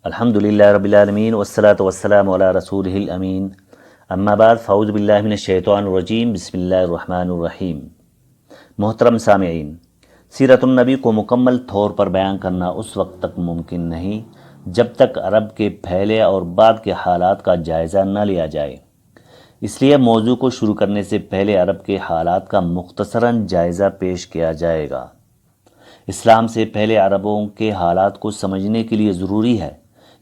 الحمد للہ رب العالمین والصلاة والسلام علی رسولہ الامین اما بعد فاعوذ باللہ من الشیطان الرجیم بسم اللہ الرحمن الرحیم۔ محترم سامعین، سیرت النبی کو مکمل طور پر بیان کرنا اس وقت تک ممکن نہیں جب تک عرب کے پہلے اور بعد کے حالات کا جائزہ نہ لیا جائے۔ اس لیے موضوع کو شروع کرنے سے پہلے عرب کے حالات کا مختصراً جائزہ پیش کیا جائے گا۔ اسلام سے پہلے عربوں کے حالات کو سمجھنے کے لیے ضروری ہے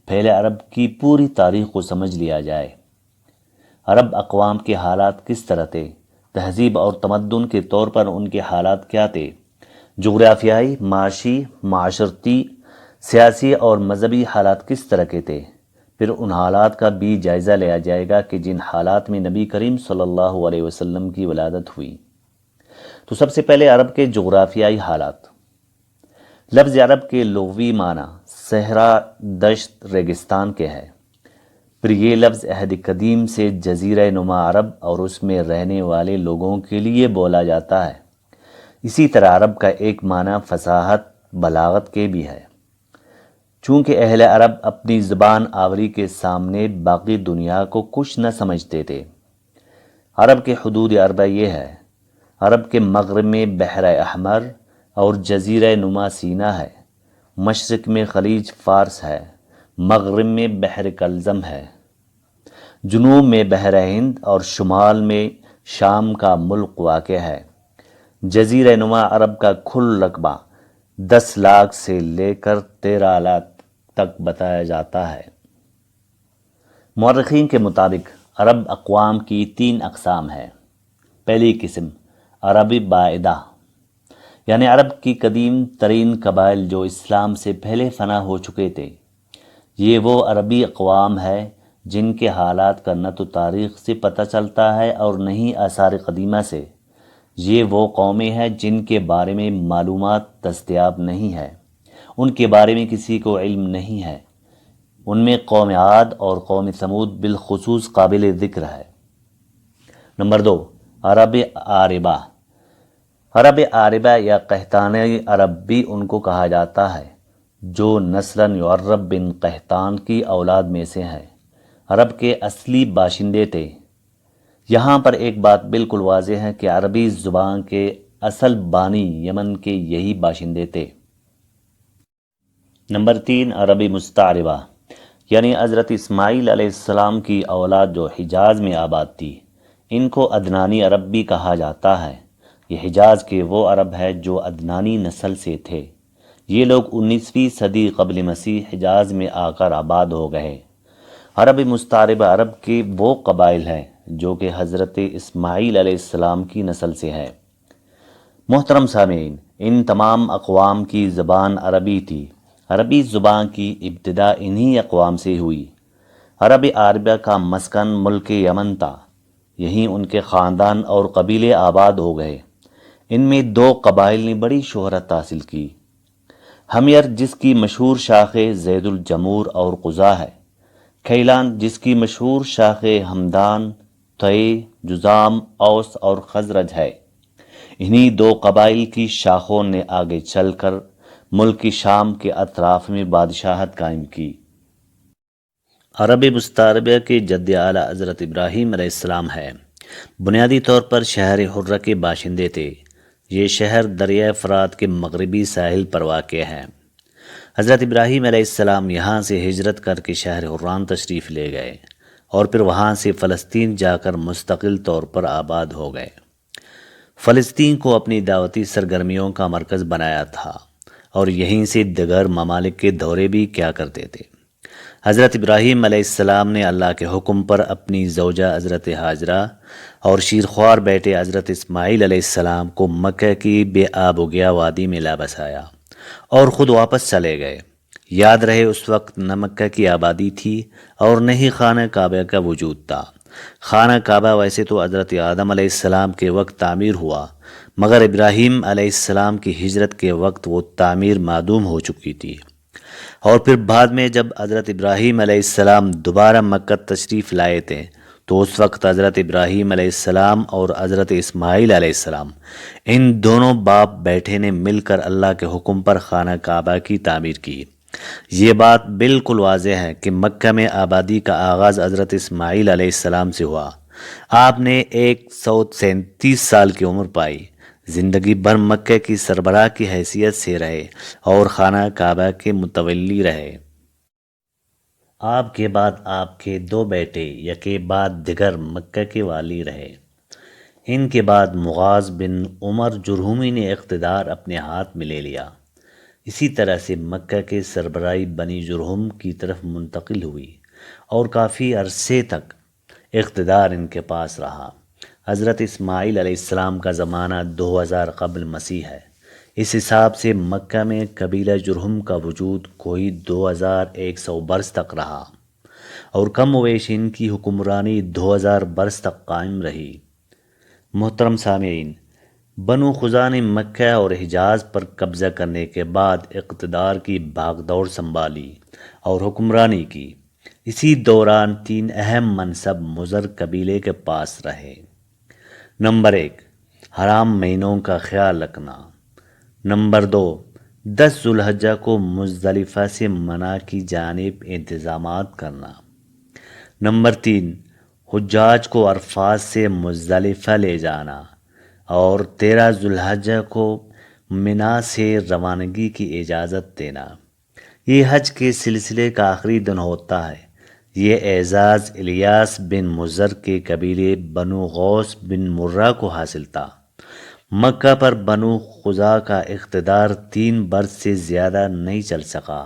پہلے عرب کی پوری تاریخ کو سمجھ لیا جائے۔ عرب اقوام کے حالات کس طرح تھے، تہذیب اور تمدن کے طور پر ان کے حالات کیا تھے، جغرافیائی، معاشی، معاشرتی، سیاسی اور مذہبی حالات کس طرح کے تھے۔ پھر ان حالات کا بھی جائزہ لیا جائے گا کہ جن حالات میں نبی کریم صلی اللہ علیہ وسلم کی ولادت ہوئی۔ تو سب سے پہلے عرب کے جغرافیائی حالات۔ لفظ عرب کے لغوی معنی صحرا، دشت، ریگستان کے ہے۔ پھر یہ لفظ عہد قدیم سے جزیرہ نما عرب اور اس میں رہنے والے لوگوں کے لیے بولا جاتا ہے۔ اسی طرح عرب کا ایک معنی فصاحت، بلاغت کے بھی ہے۔ چونکہ اہل عرب اپنی زبان آوری کے سامنے باقی دنیا کو کچھ نہ سمجھتے تھے۔ عرب کے حدود اربع یہ ہے: عرب کے مغرب میں بحر احمر اور جزیرہ نما سینا ہے، مشرق میں خلیج فارس ہے، مغرب میں بحر کلزم ہے، جنوب میں بحر ہند اور شمال میں شام کا ملک واقع ہے۔ جزیرہ نما عرب کا کل رقبہ 10 لاکھ سے لے کر 13 لاکھ تک بتایا جاتا ہے۔ مورخین کے مطابق عرب اقوام کی 3 اقسام ہے۔ پہلی قسم عربی باعدہ، یعنی عرب کی قدیم ترین قبائل جو اسلام سے پہلے فنا ہو چکے تھے۔ یہ وہ عربی اقوام ہے جن کے حالات کا نہ تو تاریخ سے پتہ چلتا ہے اور نہ ہی آثار قدیمہ سے۔ یہ وہ قومیں ہیں جن کے بارے میں معلومات دستیاب نہیں ہے، ان کے بارے میں کسی کو علم نہیں ہے۔ ان میں قوم عاد اور قوم ثمود بالخصوص قابل ذکر ہے۔ نمبر 2، عرب عاربہ۔ عرب عاربہ یا قحطانی عرب بھی ان کو کہا جاتا ہے، جو نسلاً یعرب بن قحطان کی اولاد میں سے ہے۔ عرب کے اصلی باشندے تھے۔ یہاں پر ایک بات بالکل واضح ہے کہ عربی زبان کے اصل بانی یمن کے یہی باشندے تھے۔ نمبر 3، عربی مستعربہ، یعنی حضرت اسماعیل علیہ السلام کی اولاد جو حجاز میں آباد تھی۔ ان کو عدنانی عرب بھی کہا جاتا ہے۔ یہ حجاز کے وہ عرب ہے جو عدنانی نسل سے تھے۔ یہ لوگ 19ویں صدی قبل مسیح حجاز میں آ کر آباد ہو گئے۔ عربی مستعربہ عرب کے وہ قبائل ہیں جو کہ حضرت اسماعیل علیہ السلام کی نسل سے ہے۔ محترم سامعین، ان تمام اقوام کی زبان عربی تھی۔ عربی زبان کی ابتدا انہی اقوام سے ہوئی۔ عرب عاربہ کا مسکن ملک یمن تھا۔ یہیں ان کے خاندان اور قبیلے آباد ہو گئے۔ ان میں 2 قبائل نے بڑی شہرت حاصل کی۔ حمیر جس کی مشہور شاخیں زید الجمور اور قزا ہے، کھیلان جس کی مشہور شاخیں ہمدان، طی، جذام، اوس اور خزرج ہے۔ انہی 2 قبائل کی شاخوں نے آگے چل کر ملک شام کے اطراف میں بادشاہت قائم کی۔ عرب مستعربہ کے جد اعلیٰ حضرت ابراہیم علیہ السلام ہے۔ بنیادی طور پر شہر حرہ کے باشندے تھے۔ یہ شہر دریائے فرات کے مغربی ساحل پر واقع ہے۔ حضرت ابراہیم علیہ السلام یہاں سے ہجرت کر کے شہر حران تشریف لے گئے اور پھر وہاں سے فلسطین جا کر مستقل طور پر آباد ہو گئے۔ فلسطین کو اپنی دعوتی سرگرمیوں کا مرکز بنایا تھا اور یہیں سے دیگر ممالک کے دورے بھی کیا کرتے تھے۔ حضرت ابراہیم علیہ السلام نے اللہ کے حکم پر اپنی زوجہ حضرت ہاجرہ اور شیرخوار بیٹے حضرت اسماعیل علیہ السلام کو مکہ کی بے آب و گیا وادی میں لا بسایا اور خود واپس چلے گئے۔ یاد رہے اس وقت نہ مکہ کی آبادی تھی اور نہ ہی خانہ کعبہ کا وجود تھا۔ خانہ کعبہ ویسے تو حضرت آدم علیہ السلام کے وقت تعمیر ہوا، مگر ابراہیم علیہ السلام کی ہجرت کے وقت وہ تعمیر معدوم ہو چکی تھی۔ اور پھر بعد میں جب حضرت ابراہیم علیہ السلام دوبارہ مکہ تشریف لائے تھے تو اس وقت حضرت ابراہیم علیہ السلام اور حضرت اسماعیل علیہ السلام ان دونوں باپ بیٹے نے مل کر اللہ کے حکم پر خانہ کعبہ کی تعمیر کی یہ بات بالکل واضح ہے کہ مکہ میں آبادی کا آغاز حضرت اسماعیل علیہ السلام سے ہوا۔ آپ نے 137 سال کی عمر پائی، زندگی بھر مکہ کی سربراہ کی حیثیت سے رہے اور خانہ کعبہ کے متولی رہے۔ آپ کے بعد آپ کے 2 بیٹے یکے بعد دیگر مکہ کے والی رہے۔ ان کے بعد مغاز بن عمر جرہمی نے اقتدار اپنے ہاتھ میں لے لیا۔ اسی طرح سے مکہ کے سربراہی بنی جرہم کی طرف منتقل ہوئی اور کافی عرصے تک اقتدار ان کے پاس رہا۔ حضرت اسماعیل علیہ السلام کا زمانہ 2000 قبل مسیح ہے۔ اس حساب سے مکہ میں قبیلہ جرہم کا وجود کوئی 2100 برس تک رہا اور کم و بیش ان کی حکمرانی 2000 برس تک قائم رہی۔ محترم سامعین، بنو خزاع نے مکہ اور حجاز پر قبضہ کرنے کے بعد اقتدار کی بھاگ دوڑ سنبھالی اور حکمرانی کی۔ اسی دوران 3 اہم منصب مضر قبیلے کے پاس رہے۔ نمبر 1، حرام مہینوں کا خیال رکھنا۔ نمبر 2، 10 ذو الحجہ کو مزدلفہ سے منع کی جانب انتظامات کرنا۔ نمبر 3، حجاج کو عرفات سے مزدلفہ لے جانا اور 13 ذو الحجہ کو منا سے روانگی کی اجازت دینا۔ یہ حج کے سلسلے کا آخری دن ہوتا ہے۔ یہ اعزاز الیاس بن مضر کے قبیلے بنو غوث بن مرہ کو حاصل تھا۔ مکہ پر بنو خزاع کا اقتدار 3 برس سے زیادہ نہیں چل سکا۔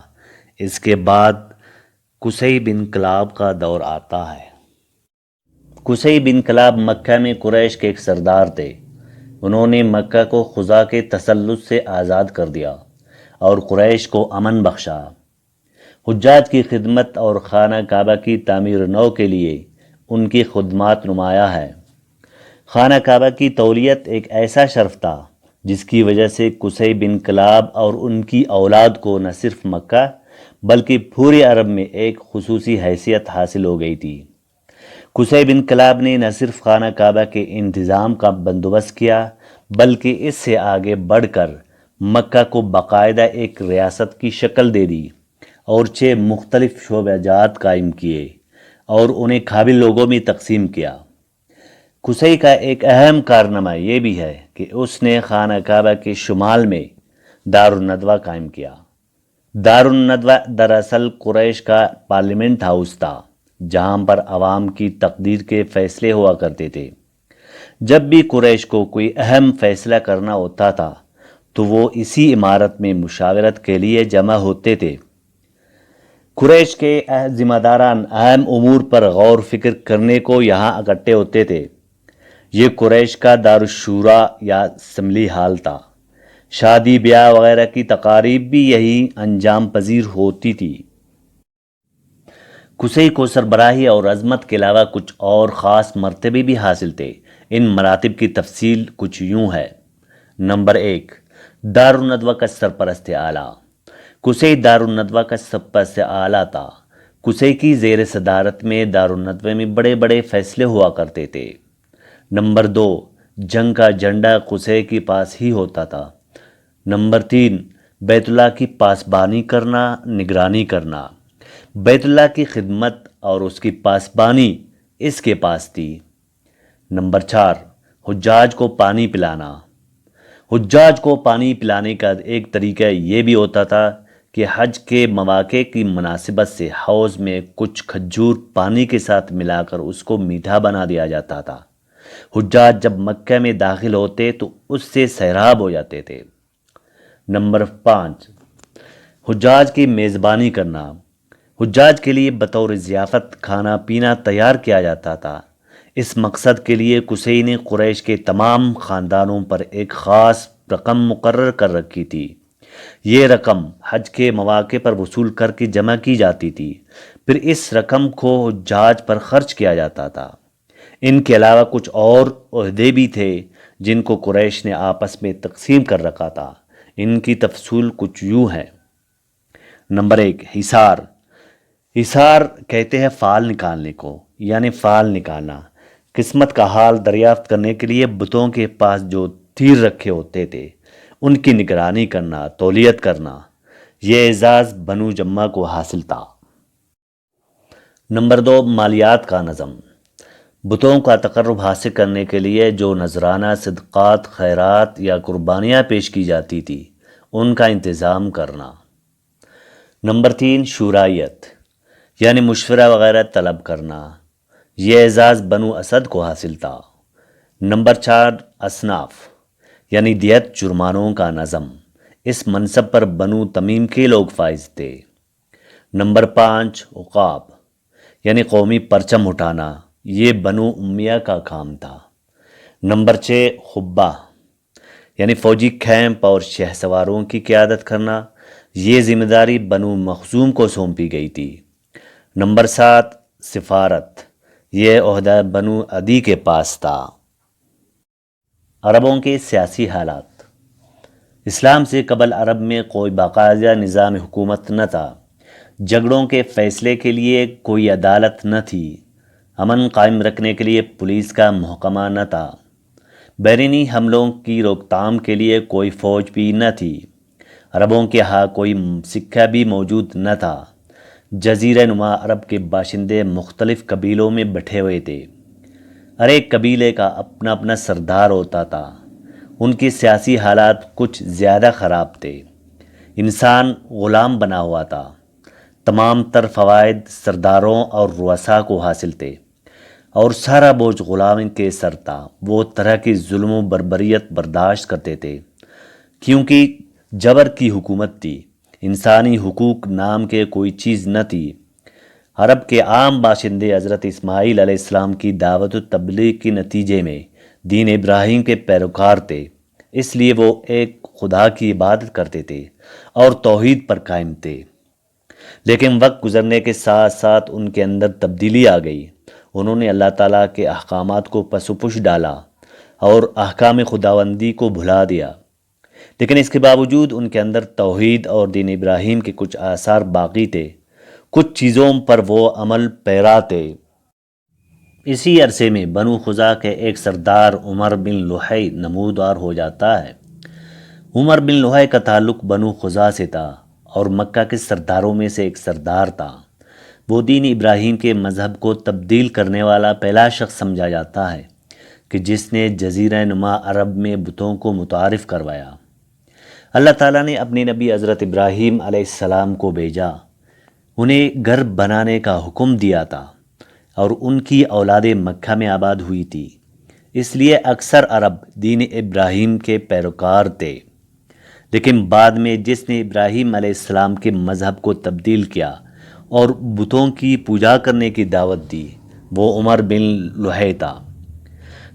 اس کے بعد قصی بن کلاب کا دور آتا ہے۔ قصی بن کلاب مکہ میں قریش کے ایک سردار تھے۔ انہوں نے مکہ کو خزاع کے تسلط سے آزاد کر دیا اور قریش کو امن بخشا۔ حجاج کی خدمت اور خانہ کعبہ کی تعمیر نو کے لیے ان کی خدمات نمایاں ہے۔ خانہ کعبہ کی تولیت ایک ایسا شرف تھا جس کی وجہ سے قصی بن کلاب اور ان کی اولاد کو نہ صرف مکہ بلکہ پورے عرب میں ایک خصوصی حیثیت حاصل ہو گئی تھی۔ قصی بن کلاب نے نہ صرف خانہ کعبہ کے انتظام کا بندوبست کیا بلکہ اس سے آگے بڑھ کر مکہ کو باقاعدہ ایک ریاست کی شکل دے دی اور 6 مختلف شعبہ جات قائم کیے اور انہیں قابل لوگوں میں تقسیم کیا۔ قصی کا ایک اہم کارنامہ یہ بھی ہے کہ اس نے خانہ کعبہ کے شمال میں دار الندوہ قائم کیا۔ دار الندوہ دراصل قریش کا پارلیمنٹ ہاؤس تھا جہاں پر عوام کی تقدیر کے فیصلے ہوا کرتے تھے۔ جب بھی قریش کو کوئی اہم فیصلہ کرنا ہوتا تھا تو وہ اسی عمارت میں مشاورت کے لیے جمع ہوتے تھے۔ قریش کے ذمہ داران اہم امور پر غور فکر کرنے کو یہاں اکٹھے ہوتے تھے۔ یہ قریش کا دارالشورا یا اسمبلی ہال تھا۔ شادی بیاہ وغیرہ کی تقاریب بھی یہی انجام پذیر ہوتی تھی۔ قصی کو سربراہی اور عظمت کے علاوہ کچھ اور خاص مرتبے بھی حاصل تھے۔ ان مراتب کی تفصیل کچھ یوں ہے۔ نمبر 1، دار الندوہ کا سرپرست اعلیٰ۔ قصی دار الندوہ کا سرپرست اعلیٰ تھا۔ قصی کی زیر صدارت میں دار الندوہ میں بڑے بڑے فیصلے ہوا کرتے تھے۔ نمبر 2، جنگ کا جھنڈا قصی کے پاس ہی ہوتا تھا۔ نمبر 3، بیت اللہ کی پاسبانی کرنا، نگرانی کرنا۔ بیت اللہ کی خدمت اور اس کی پاسبانی اس کے پاس تھی۔ نمبر 4، حجاج کو پانی پلانا۔ حجاج کو پانی پلانے کا ایک طریقہ یہ بھی ہوتا تھا کہ حج کے مواقع کی مناسبت سے حوض میں کچھ کھجور پانی کے ساتھ ملا کر اس کو میٹھا بنا دیا جاتا تھا۔ حجاج جب مکہ میں داخل ہوتے تو اس سے سیراب ہو جاتے تھے۔ نمبر 5، حجاج کی میزبانی کرنا۔ حجاج کے لیے بطور ضیافت کھانا پینا تیار کیا جاتا تھا۔ اس مقصد کے لیے قصی نے قریش کے تمام خاندانوں پر ایک خاص رقم مقرر کر رکھی تھی۔ یہ رقم حج کے مواقع پر وصول کر کے جمع کی جاتی تھی، پھر اس رقم کو حجاج پر خرچ کیا جاتا تھا۔ ان کے علاوہ کچھ اور عہدے بھی تھے جن کو قریش نے آپس میں تقسیم کر رکھا تھا۔ ان کی تفصیل کچھ یوں ہے۔ نمبر 1، حصار۔ حصار کہتے ہیں فال نکالنے کو، یعنی فال نکالنا۔ قسمت کا حال دریافت کرنے کے لیے بتوں کے پاس جو تیر رکھے ہوتے تھے ان کی نگرانی کرنا، تولیت کرنا۔ یہ اعزاز بنو جمہ کو حاصل تھا۔ نمبر 2، مالیات کا نظم۔ بتوں کا تقرب حاصل کرنے کے لیے جو نذرانہ صدقات، خیرات یا قربانیاں پیش کی جاتی تھی، ان کا انتظام کرنا۔ نمبر 3، شورائیت یعنی مشورہ وغیرہ طلب کرنا۔ یہ اعزاز بنو اسد کو حاصل تھا۔ نمبر 4، اصناف یعنی دیت جرمانوں کا نظم۔ اس منصب پر بنو تمیم کے لوگ فائز تھے۔ نمبر 5، عقاب یعنی قومی پرچم اٹھانا۔ یہ بنو امیہ کا کام تھا۔ نمبر 6، خبہ یعنی فوجی کیمپ اور شہ سواروں کی قیادت کرنا۔ یہ ذمہ داری بنو مخزوم کو سونپی گئی تھی۔ نمبر 7، سفارت۔ یہ عہدہ بنو عدی کے پاس تھا۔ عربوں کے سیاسی حالات۔ اسلام سے قبل عرب میں کوئی باقاعدہ نظام حکومت نہ تھا۔ جھگڑوں کے فیصلے کے لیے کوئی عدالت نہ تھی۔ امن قائم رکھنے کے لیے پولیس کا محکمہ نہ تھا۔ بیرونی حملوں کی روک تھام کے لیے کوئی فوج بھی نہ تھی۔ عربوں کے ہاں کوئی سکہ بھی موجود نہ تھا۔ جزیرہ نما عرب کے باشندے مختلف قبیلوں میں بٹے ہوئے تھے۔ ہر ایک قبیلے کا اپنا اپنا سردار ہوتا تھا۔ ان کے سیاسی حالات کچھ زیادہ خراب تھے۔ انسان غلام بنا ہوا تھا۔ تمام تر فوائد سرداروں اور رؤساء کو حاصل تھے، اور سارا بوجھ غلام کے سر تھا۔ وہ طرح کی ظلم و بربریت برداشت کرتے تھے، کیونکہ جبر کی حکومت تھی۔ انسانی حقوق نام کے کوئی چیز نہ تھی۔ عرب کے عام باشندے حضرت اسماعیل علیہ السلام کی دعوت و تبلیغ کے نتیجے میں دین ابراہیم کے پیروکار تھے، اس لیے وہ ایک خدا کی عبادت کرتے تھے اور توحید پر قائم تھے۔ لیکن وقت گزرنے کے ساتھ ساتھ ان کے اندر تبدیلی آ گئی۔ انہوں نے اللہ تعالیٰ کے احکامات کو پس و پش ڈالا اور احکام خداوندی کو بھلا دیا۔ لیکن اس کے باوجود ان کے اندر توحید اور دین ابراہیم کے کچھ آثار باقی تھے۔ کچھ چیزوں پر وہ عمل پیرا تھے۔ اسی عرصے میں بنو خزاع کے ایک سردار عمر بن لحی نمودار ہو جاتا ہے۔ عمر بن لحی کا تعلق بنو خزاع سے تھا اور مکہ کے سرداروں میں سے ایک سردار تھا۔ وہ دین ابراہیم کے مذہب کو تبدیل کرنے والا پہلا شخص سمجھا جاتا ہے کہ جس نے جزیرہ نما عرب میں بتوں کو متعارف کروایا۔ اللہ تعالیٰ نے اپنے نبی حضرت ابراہیم علیہ السلام کو بھیجا، انہیں گھر بنانے کا حکم دیا تھا، اور ان کی اولاد مکہ میں آباد ہوئی تھی۔ اس لیے اکثر عرب دین ابراہیم کے پیروکار تھے۔ لیکن بعد میں جس نے ابراہیم علیہ السلام کے مذہب کو تبدیل کیا اور بتوں کی پوجا کرنے کی دعوت دی، وہ عمر بن لحی تھا۔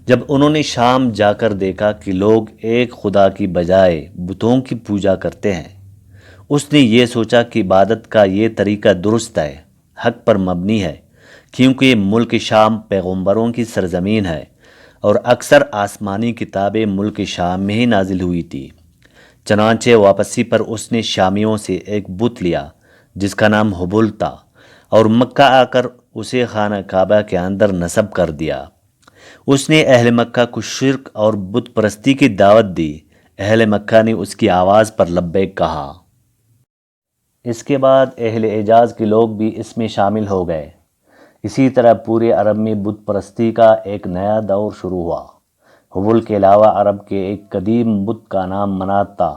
جب انہوں نے شام جا کر دیکھا کہ لوگ ایک خدا کی بجائے بتوں کی پوجا کرتے ہیں، اس نے یہ سوچا کہ عبادت کا یہ طریقہ درست ہے، حق پر مبنی ہے، کیونکہ یہ ملک شام پیغمبروں کی سرزمین ہے اور اکثر آسمانی کتابیں ملک شام میں ہی نازل ہوئی تھی۔ چنانچہ واپسی پر اس نے شامیوں سے ایک بت لیا جس کا نام حبل تھا، اور مکہ آ کر اسے خانہ کعبہ کے اندر نصب کر دیا۔ اس نے اہل مکہ کو شرک اور بت پرستی کی دعوت دی۔ اہل مکہ نے اس کی آواز پر لبیک کہا۔ اس کے بعد اہل حجاز کے لوگ بھی اس میں شامل ہو گئے۔ اسی طرح پورے عرب میں بت پرستی کا ایک نیا دور شروع ہوا۔ حبل کے علاوہ عرب کے ایک قدیم بت کا نام منات تھا۔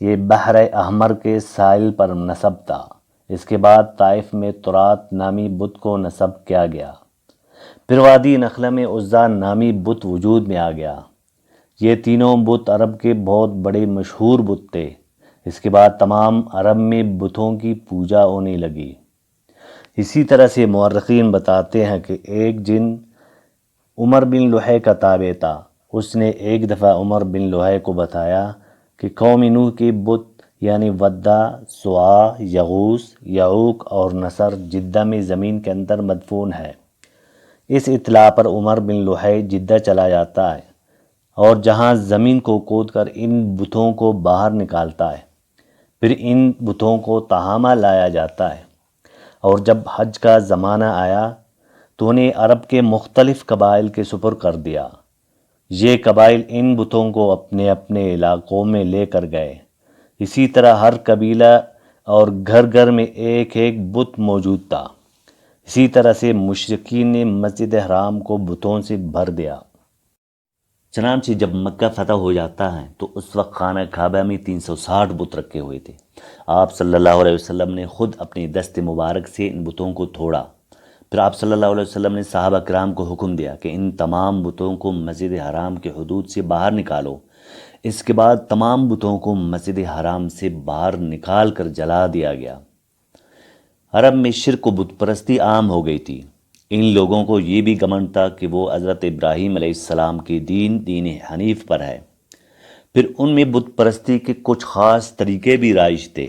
یہ بحر احمر کے ساحل پر نصب تھا۔ اس کے بعد طائف میں ترات نامی بت کو نصب کیا گیا۔ پھر وادی نخلہ میں عزا نامی بت وجود میں آ گیا۔ یہ تینوں بت عرب کے بہت بڑے مشہور بت تھے۔ اس کے بعد تمام عرب میں بتوں کی پوجا ہونے لگی۔ اسی طرح سے مورخین بتاتے ہیں کہ ایک جن عمر بن لحی کا تابع تھا۔ اس نے ایک دفعہ عمر بن لحی کو بتایا کہ قوم نوح کے بت یعنی ودہ، سواع، یغوث، یعوق اور نصر جدہ میں زمین کے اندر مدفون ہے۔ اس اطلاع پر عمر بن لحی جدہ چلا جاتا ہے اور جہاں زمین کو کھود کر ان بتوں کو باہر نکالتا ہے۔ پھر ان بتوں کو تہامہ لایا جاتا ہے، اور جب حج کا زمانہ آیا تو انہیں عرب کے مختلف قبائل کے سپر کر دیا۔ یہ قبائل ان بتوں کو اپنے اپنے علاقوں میں لے کر گئے۔ اسی طرح ہر قبیلہ اور گھر گھر میں ایک ایک بت موجود تھا۔ اسی طرح سے مشرکین نے مسجد حرام کو بتوں سے بھر دیا۔ چنانچہ جب مکہ فتح ہو جاتا ہے تو اس وقت خانہ کعبہ میں 360 بت رکھے ہوئے تھے۔ آپ صلی اللہ علیہ وسلم نے خود اپنی دست مبارک سے ان بتوں کو توڑا۔ پھر آپ صلی اللہ علیہ وسلم نے صحابہ کرام کو حکم دیا کہ ان تمام بتوں کو مسجد حرام کے حدود سے باہر نکالو۔ اس کے بعد تمام بتوں کو مسجد حرام سے باہر نکال کر جلا دیا گیا۔ عرب میں شرک و بت پرستی عام ہو گئی تھی۔ ان لوگوں کو یہ بھی گمنڈ تھا کہ وہ حضرت ابراہیم علیہ السلام کے دین حنیف پر ہے۔ پھر ان میں بت پرستی کے کچھ خاص طریقے بھی رائج تھے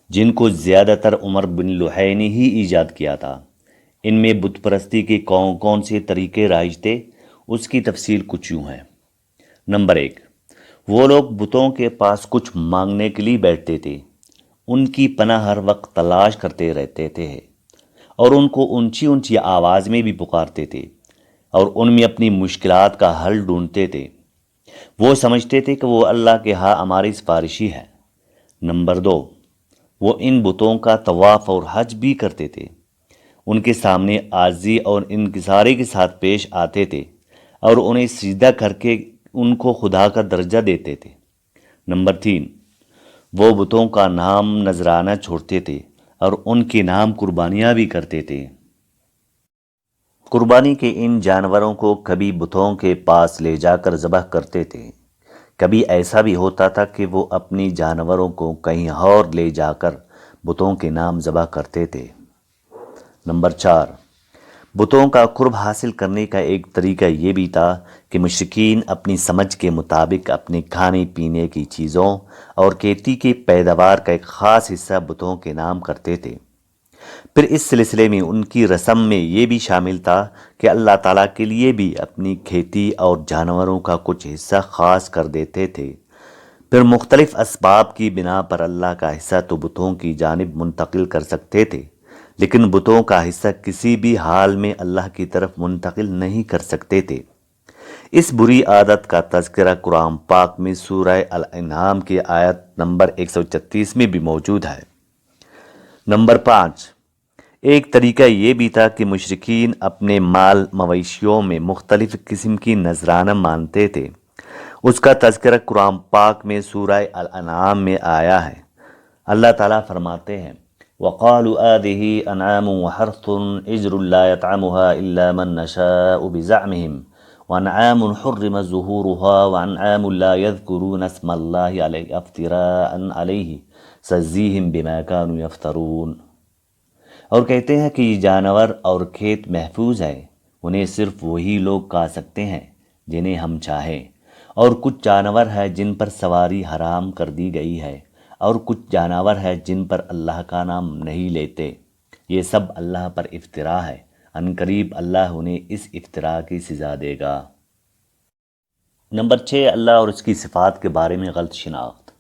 جن کو زیادہ تر عمر بن لوحی نے ہی ایجاد کیا تھا۔ ان میں بت پرستی کے کون کون سے طریقے رائج تھے اس کی تفصیل کچھ یوں ہے۔ نمبر 1، وہ لوگ بتوں کے پاس کچھ مانگنے کے لیے بیٹھتے تھے، ان کی پناہ ہر وقت تلاش کرتے رہتے تھے اور ان کو اونچی اونچی آواز میں بھی پکارتے تھے اور ان میں اپنی مشکلات کا حل ڈھونڈتے تھے۔ وہ سمجھتے تھے کہ وہ اللہ کے ہاں ہماری سفارشی ہے۔ نمبر 2، وہ ان بتوں کا طواف اور حج بھی کرتے تھے، ان کے سامنے عاجزی اور انکساری کے ساتھ پیش آتے تھے اور انہیں سجدہ کر کے ان کو خدا کا درجہ دیتے تھے۔ نمبر 3، وہ بتوں کا نام نذرانہ چھوڑتے تھے اور ان کے نام قربانیاں بھی کرتے تھے۔ قربانی کے ان جانوروں کو کبھی بتوں کے پاس لے جا کر ذبح کرتے تھے، کبھی ایسا بھی ہوتا تھا کہ وہ اپنی جانوروں کو کہیں اور لے جا کر بتوں کے نام ذبح کرتے تھے۔ نمبر 4، بتوں کا قرب حاصل کرنے کا ایک طریقہ یہ بھی تھا کہ مشرکین اپنی سمجھ کے مطابق اپنے کھانے پینے کی چیزوں اور کھیتی کی پیداوار کا ایک خاص حصہ بتوں کے نام کرتے تھے۔ پھر اس سلسلے میں ان کی رسم میں یہ بھی شامل تھا کہ اللہ تعالیٰ کے لیے بھی اپنی کھیتی اور جانوروں کا کچھ حصہ خاص کر دیتے تھے۔ پھر مختلف اسباب کی بنا پر اللہ کا حصہ تو بتوں کی جانب منتقل کر سکتے تھے، لیکن بتوں کا حصہ کسی بھی حال میں اللہ کی طرف منتقل نہیں کر سکتے تھے۔ اس بری عادت کا تذکرہ قرآن پاک میں سورہ الانعام کی آیت نمبر 136 میں بھی موجود ہے۔ نمبر 5، ایک طریقہ یہ بھی تھا کہ مشرکین اپنے مال مویشیوں میں مختلف قسم کی نذرانہ مانتے تھے۔ اس کا تذکرہ قرآن پاک میں سورہ الانعام میں آیا ہے۔ اللہ تعالیٰ فرماتے ہیں وَقَالُوا هَٰذِهِ أَنْعَامٌ وَحَرْثٌ حِجْرٌ لَا يَطْعَمُهَا إِلَّا مَن نَّشَاءُ بِزَعْمِهِمْ وَأَنْعَامٌ حُرِّمَتْ ظُهُورُهَا وَأَنْعَامٌ لَا يَذْكُرُونَ اسْمَ اللَّهِ عَلَيْهِ افْتِرَاءً عَلَيْهِ سَيَجْزِيهِمْ بِمَا كَانُوا يَفْتَرُونَ۔ اور کہتے ہیں کہ یہ جانور اور کھیت محفوظ ہے، انہیں صرف وہی لوگ کھا سکتے ہیں جنہیں ہم چاہیں، اور کچھ جانور ہے جن پر سواری حرام کر دی گئی ہے، اور کچھ جانور ہے جن پر اللہ کا نام نہیں لیتے۔ یہ سب اللہ پر افطرا ہے، عنقریب اللہ انہیں اس افطرا کی سزا دے گا۔ نمبر 6، اللہ اور اس کی صفات کے بارے میں غلط شناخت۔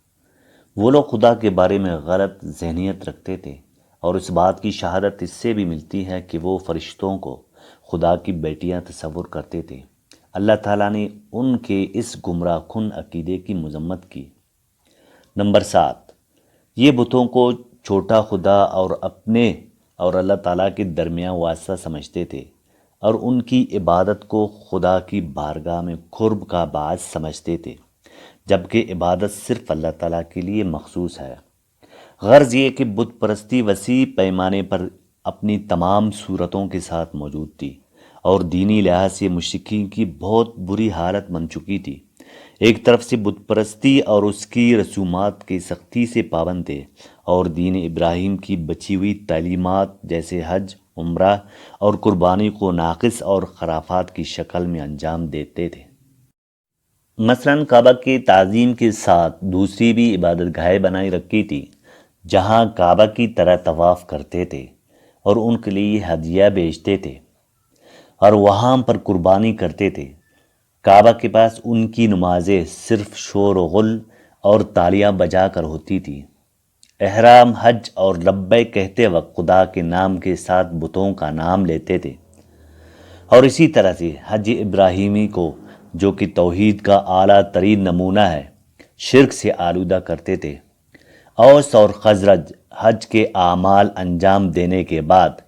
وہ لوگ خدا کے بارے میں غلط ذہنیت رکھتے تھے، اور اس بات کی شہادت اس سے بھی ملتی ہے کہ وہ فرشتوں کو خدا کی بیٹیاں تصور کرتے تھے۔ اللہ تعالیٰ نے ان کے اس گمراہ کن عقیدے کی مذمت کی۔ نمبر 7، یہ بتوں کو چھوٹا خدا اور اپنے اور اللہ تعالیٰ کے درمیان واسطہ سمجھتے تھے، اور ان کی عبادت کو خدا کی بارگاہ میں قرب کا باعث سمجھتے تھے، جبکہ عبادت صرف اللہ تعالیٰ کے لیے مخصوص ہے۔ غرض یہ کہ بت پرستی وسیع پیمانے پر اپنی تمام صورتوں کے ساتھ موجود تھی اور دینی لحاظ سے مشرکین کی بہت بری حالت بن چکی تھی۔ ایک طرف سے بت پرستی اور اس کی رسومات کے سختی سے پابند تھے، اور دین ابراہیم کی بچی ہوئی تعلیمات جیسے حج، عمرہ اور قربانی کو ناقص اور خرافات کی شکل میں انجام دیتے تھے۔ مثلاً کعبہ کے تعظیم کے ساتھ دوسری بھی عبادت گاہیں بنائی رکھی تھی جہاں کعبہ کی طرح طواف کرتے تھے اور ان کے لیے ہدیہ بیچتے تھے اور وہاں پر قربانی کرتے تھے۔ کعبہ کے پاس ان کی نمازیں صرف شور و غل اور تالیاں بجا کر ہوتی تھی۔ احرام، حج اور لبیک کہتے وقت خدا کے نام کے ساتھ بتوں کا نام لیتے تھے، اور اسی طرح سے حج ابراہیمی کو جو کہ توحید کا اعلیٰ ترین نمونہ ہے، شرک سے آلودہ کرتے تھے۔ اوس اور خزرج حج کے اعمال انجام دینے کے بعد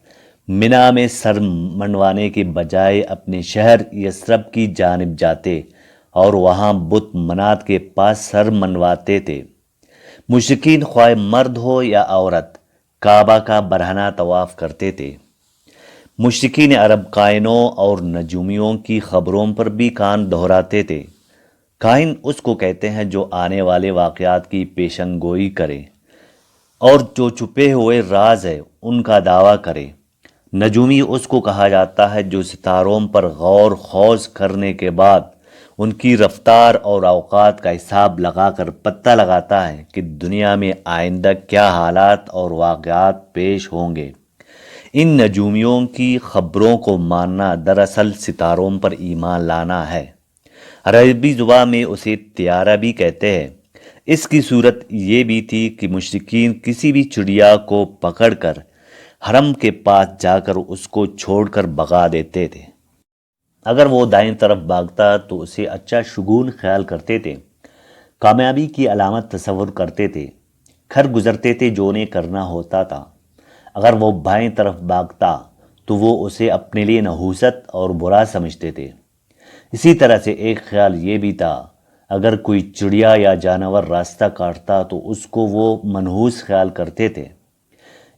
منا میں سر منڈوانے کے بجائے اپنے شہر یثرب کی جانب جاتے اور وہاں بت منات کے پاس سر منڈواتے تھے۔ مشرکین خواہ مرد ہو یا عورت کعبہ کا برہنہ طواف کرتے تھے۔ مشرکین عرب کائنوں اور نجومیوں کی خبروں پر بھی کان دہراتے تھے۔ کاہن اس کو کہتے ہیں جو آنے والے واقعات کی پیشن گوئی کرے اور جو چھپے ہوئے راز ہے ان کا دعویٰ کرے۔ نجومی اس کو کہا جاتا ہے جو ستاروں پر غور خوض کرنے کے بعد ان کی رفتار اور اوقات کا حساب لگا کر پتہ لگاتا ہے کہ دنیا میں آئندہ کیا حالات اور واقعات پیش ہوں گے۔ ان نجومیوں کی خبروں کو ماننا دراصل ستاروں پر ایمان لانا ہے۔ عربی زبان میں اسے طیارہ بھی کہتے ہیں۔ اس کی صورت یہ بھی تھی کہ مشرکین کسی بھی چڑیا کو پکڑ کر حرم کے پاس جا کر اس کو چھوڑ کر بھگا دیتے تھے۔ اگر وہ دائیں طرف بھاگتا تو اسے اچھا شگون خیال کرتے تھے، کامیابی کی علامت تصور کرتے تھے، گھر گزرتے تھے جو انہیں کرنا ہوتا تھا۔ اگر وہ بائیں طرف بھاگتا تو وہ اسے اپنے لیے نحوست اور برا سمجھتے تھے۔ اسی طرح سے ایک خیال یہ بھی تھا، اگر کوئی چڑیا یا جانور راستہ کاٹتا تو اس کو وہ منحوس خیال کرتے تھے۔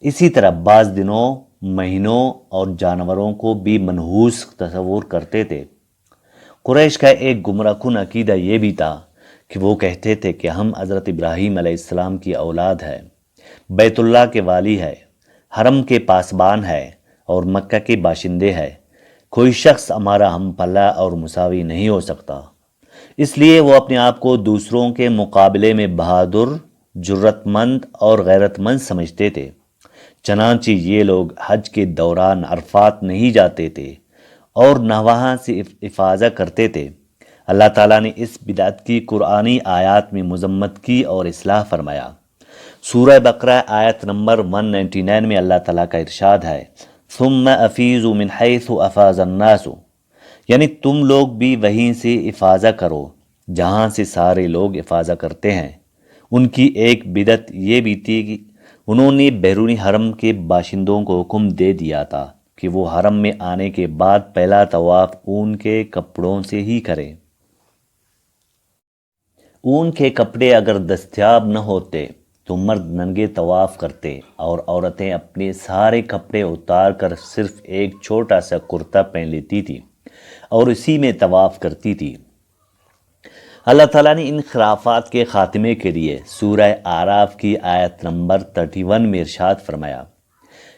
اسی طرح بعض دنوں، مہینوں اور جانوروں کو بھی منحوس تصور کرتے تھے۔ قریش کا ایک گمراہ کن عقیدہ یہ بھی تھا کہ وہ کہتے تھے کہ ہم حضرت ابراہیم علیہ السلام کی اولاد ہے، بیت اللہ کے والی ہے، حرم کے پاسبان ہے اور مکہ کے باشندے ہے۔ کوئی شخص ہمارا ہم پلہ اور مساوی نہیں ہو سکتا۔ اس لیے وہ اپنے آپ کو دوسروں کے مقابلے میں بہادر، جرت مند اور غیرت مند سمجھتے تھے۔ چنانچہ یہ لوگ حج کے دوران عرفات نہیں جاتے تھے اور نہ وہاں سے افاضہ کرتے تھے۔ اللہ تعالیٰ نے اس بدعت کی قرآنی آیات میں مذمت کی اور اصلاح فرمایا۔ سورہ بقرہ آیت نمبر 199 میں اللہ تعالیٰ کا ارشاد ہے، ثم افیضوا من حیث افاض الناس، یعنی تم لوگ بھی وہیں سے افاضہ کرو جہاں سے سارے لوگ افاضہ کرتے ہیں۔ ان کی ایک بدعت یہ بھی تھی کہ انہوں نے بیرونی حرم کے باشندوں کو حکم دے دیا تھا کہ وہ حرم میں آنے کے بعد پہلا طواف اون کے کپڑوں سے ہی کریں۔ اون کے کپڑے اگر دستیاب نہ ہوتے تو مرد ننگے طواف کرتے اور عورتیں اپنے سارے کپڑے اتار کر صرف ایک چھوٹا سا کرتا پہن لیتی تھی اور اسی میں طواف کرتی تھی۔ اللہ تعالیٰ نے ان خرافات کے خاتمے کے لیے سورہ اعراف کی آیت نمبر 31 میں ارشاد فرمایا،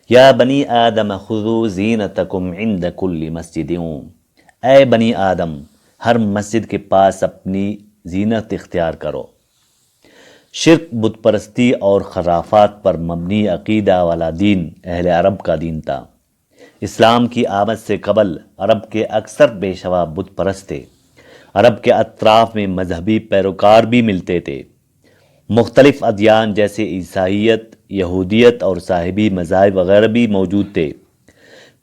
یا بنی آدم خذوا زینتکم عند کل مسجد، اے بنی آدم ہر مسجد کے پاس اپنی زینت اختیار کرو۔ شرک، بت پرستی اور خرافات پر مبنی عقیدہ والا دین اہل عرب کا دین تھا۔ اسلام کی آمد سے قبل عرب کے اکثر پیشوا بت پرست تھے۔ عرب کے اطراف میں مذہبی پیروکار بھی ملتے تھے۔ مختلف ادیان جیسے عیسائیت، یہودیت اور صاحبی مذاہب وغیرہ بھی موجود تھے۔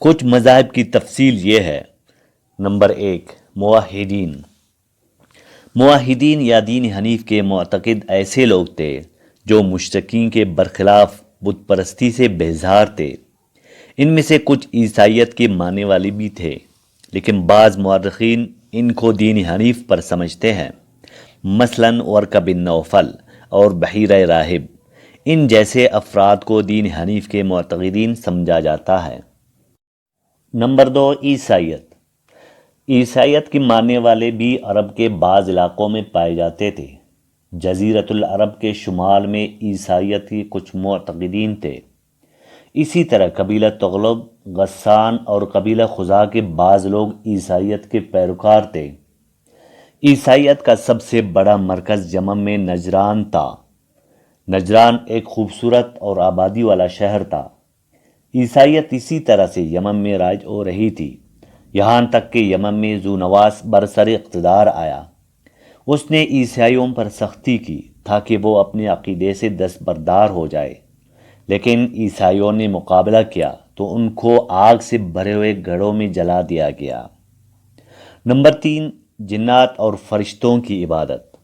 کچھ مذاہب کی تفصیل یہ ہے۔ نمبر 1، موحدین۔ موحدین یا دین حنیف کے معتقد ایسے لوگ تھے جو مشرکین کے برخلاف بت پرستی سے بیزار تھے۔ ان میں سے کچھ عیسائیت کے ماننے والے بھی تھے، لیکن بعض مورخین ان کو دین حنیف پر سمجھتے ہیں، مثلاً ورقہ بن نوفل اور بحیرہ راہب۔ ان جیسے افراد کو دین حنیف کے معتقدین سمجھا جاتا ہے۔ نمبر 2، عیسائیت۔ عیسائیت کے ماننے والے بھی عرب کے بعض علاقوں میں پائے جاتے تھے۔ جزیرۃ العرب کے شمال میں عیسائیت کے کچھ معتقدین تھے۔ اسی طرح قبیلہ تغلب، غسان اور قبیلہ خزاع کے بعض لوگ عیسائیت کے پیروکار تھے۔ عیسائیت کا سب سے بڑا مرکز یمن میں نجران تھا۔ نجران ایک خوبصورت اور آبادی والا شہر تھا۔ عیسائیت اسی طرح سے یمن میں رائج ہو رہی تھی، یہاں تک کہ یمن میں ذو نواس برسر اقتدار آیا۔ اس نے عیسائیوں پر سختی کی تاکہ وہ اپنے عقیدے سے دستبردار ہو جائے، لیکن عیسائیوں نے مقابلہ کیا تو ان کو آگ سے بھرے ہوئے گڑھوں میں جلا دیا گیا۔ نمبر 3، جنات اور فرشتوں کی عبادت۔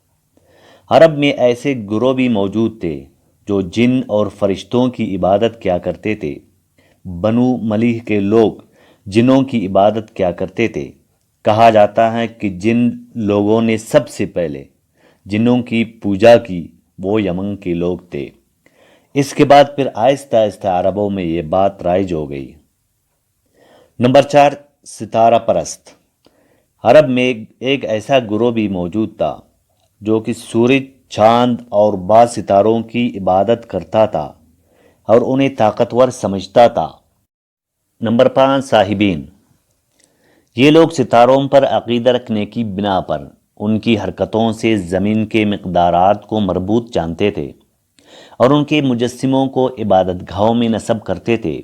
عرب میں ایسے گروہ بھی موجود تھے جو جن اور فرشتوں کی عبادت کیا کرتے تھے۔ بنو ملیح کے لوگ جنوں کی عبادت کیا کرتے تھے۔ کہا جاتا ہے کہ جن لوگوں نے سب سے پہلے جنوں کی پوجا کی وہ یمن کے لوگ تھے۔ اس کے بعد پھر آہستہ آہستہ عربوں میں یہ بات رائج ہو گئی۔ نمبر 4، ستارہ پرست۔ عرب میں ایک ایسا گروہ بھی موجود تھا جو کہ سورج، چاند اور بعض ستاروں کی عبادت کرتا تھا اور انہیں طاقتور سمجھتا تھا۔ نمبر 5، صاحبین۔ یہ لوگ ستاروں پر عقیدہ رکھنے کی بنا پر ان کی حرکتوں سے زمین کے مقدارات کو مربوط جانتے تھے اور ان کے مجسموں کو عبادت گاہوں میں نصب کرتے تھے،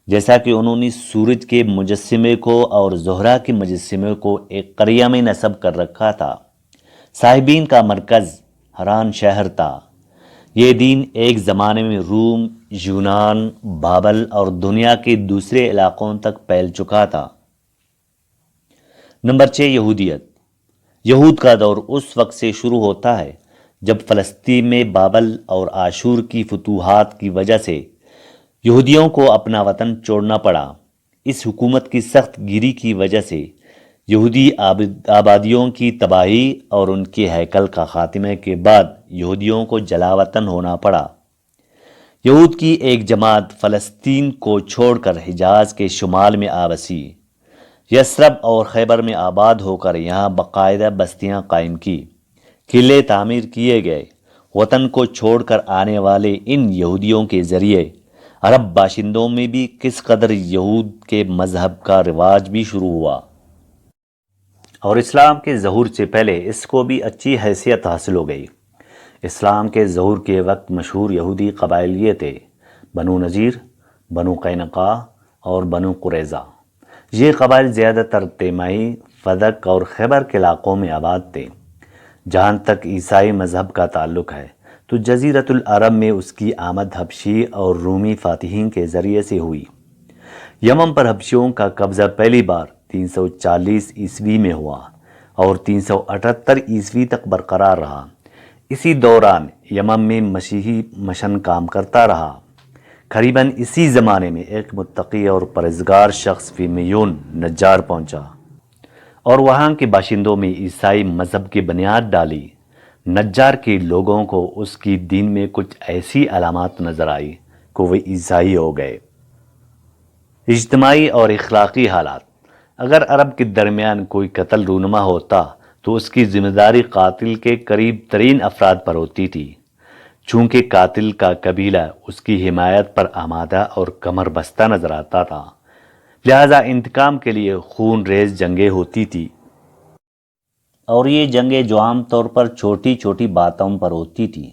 جیسا کہ انہوں نے سورج کے مجسمے کو اور زہرہ کے مجسمے کو ایک قریہ میں نصب کر رکھا تھا۔ صاحبین کا مرکز حران شہر تھا۔ یہ دین ایک زمانے میں روم، یونان، بابل اور دنیا کے دوسرے علاقوں تک پھیل چکا تھا۔ نمبر 6، یہودیت۔ یہود کا دور اس وقت سے شروع ہوتا ہے جب فلسطین میں بابل اور آشور کی فتوحات کی وجہ سے یہودیوں کو اپنا وطن چھوڑنا پڑا۔ اس حکومت کی سخت گیری کی وجہ سے یہودی آبادیوں کی تباہی اور ان کے ہیکل کا خاتمے کے بعد یہودیوں کو جلا وطن ہونا پڑا۔ یہود کی ایک جماعت فلسطین کو چھوڑ کر حجاز کے شمال میں آبسی، یثرب اور خیبر میں آباد ہو کر یہاں باقاعدہ بستیاں قائم کی، قلعے تعمیر کیے گئے۔ وطن کو چھوڑ کر آنے والے ان یہودیوں کے ذریعے عرب باشندوں میں بھی کس قدر یہود کے مذہب کا رواج بھی شروع ہوا، اور اسلام کے ظہور سے پہلے اس کو بھی اچھی حیثیت حاصل ہو گئی۔ اسلام کے ظہور کے وقت مشہور یہودی قبائل یہ تھے: بنو نذیر، بنو قینقاع اور بنو قریظہ۔ یہ قبائل زیادہ تر تیمائی، فدق اور خیبر کے علاقوں میں آباد تھے۔ جہاں تک عیسائی مذہب کا تعلق ہے تو جزیرۃ العرب میں اس کی آمد حبشی اور رومی فاتحین کے ذریعے سے ہوئی۔ یمن پر حبشیوں کا قبضہ پہلی بار 340 عیسوی میں ہوا اور 378 عیسوی تک برقرار رہا۔ اسی دوران یمن میں مسیحی مشن کام کرتا رہا۔ قریباً اسی زمانے میں ایک متقی اور پرہیزگار شخص فیمیون نجار پہنچا اور وہاں کے باشندوں میں عیسائی مذہب کی بنیاد ڈالی۔ نجار کے لوگوں کو اس کی دین میں کچھ ایسی علامات نظر آئی کہ وہ عیسائی ہو گئے۔ اجتماعی اور اخلاقی حالات۔ اگر عرب کے درمیان کوئی قتل رونما ہوتا تو اس کی ذمہ داری قاتل کے قریب ترین افراد پر ہوتی تھی۔ چونکہ قاتل کا قبیلہ اس کی حمایت پر آمادہ اور کمر بستہ نظر آتا تھا، لہذا انتقام کے لیے خون ریز جنگیں ہوتی تھی، اور یہ جنگیں جو عام طور پر چھوٹی چھوٹی باتوں پر ہوتی تھی